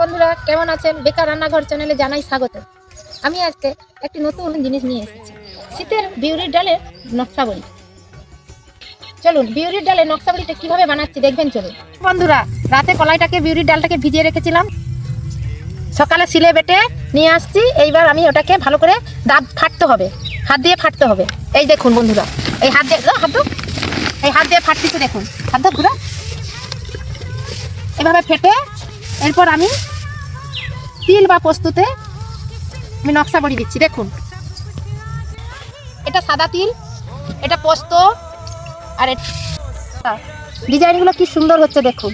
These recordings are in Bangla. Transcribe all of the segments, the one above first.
বন্ধুরা কেমন আছেন? বেকার রান্নাঘর চ্যানেলে জানাই স্বাগত। আমি আজকে একটি নতুন জিনিস নিয়ে এসেছি, শীতের বিউলির ডালের নকশাবড়ি। চলুন বিউলির ডালের নকশাবড়িটা কিভাবে বানাচ্ছি দেখবেন। চলুন বন্ধুরা, রাতে কলাইটাকে বিউলির ডালটাকে ভিজিয়ে রেখেছিলাম, সকালে সিলে বেটে নিয়ে আসছি। এইবার আমি ওটাকে ভালো করে দাঁত ফাটতে হবে, হাত দিয়ে ফাটতে হবে। এই দেখুন বন্ধুরা, এই হাত দিয়ে ফাটতেছে, দেখুন হাত ঘুরা এভাবে ফেটে এরপর আমি তিল বা পোস্ততে আমি নকশা বড়ি দিচ্ছি। দেখুন এটা সাদা তিল, এটা পোস্ত, আর ডিজাইনগুলো কি সুন্দর হচ্ছে দেখুন।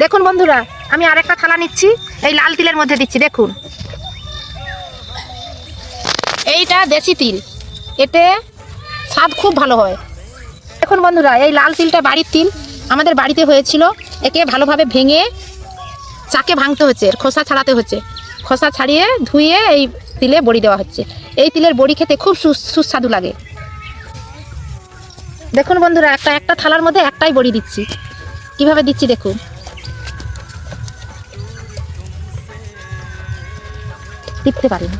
দেখুন বন্ধুরা, আমি আরেকটা থালা নিচ্ছি, এই লাল তিলের মধ্যে দিচ্ছি। দেখুন এইটা দেশি তিল, এতে স্বাদ খুব ভালো হয়। দেখুন বন্ধুরা, এই লাল তিলটা বাড়ির তিল, আমাদের বাড়িতে হয়েছিল। একে ভালোভাবে ভেঙে চাকে ভাঙতে হচ্ছে, খোসা ছাড়াতে হচ্ছে। খোসা ছাড়িয়ে ধুয়ে এই তিলে বড়ি দেওয়া হচ্ছে। এই তিলের বড়ি খেতে খুব সুস্বাদু লাগে। দেখুন বন্ধুরা, একটা থালার মধ্যে একটাই বড়ি দিচ্ছি, কিভাবে দিচ্ছি দেখুন। টিপতে পারি না।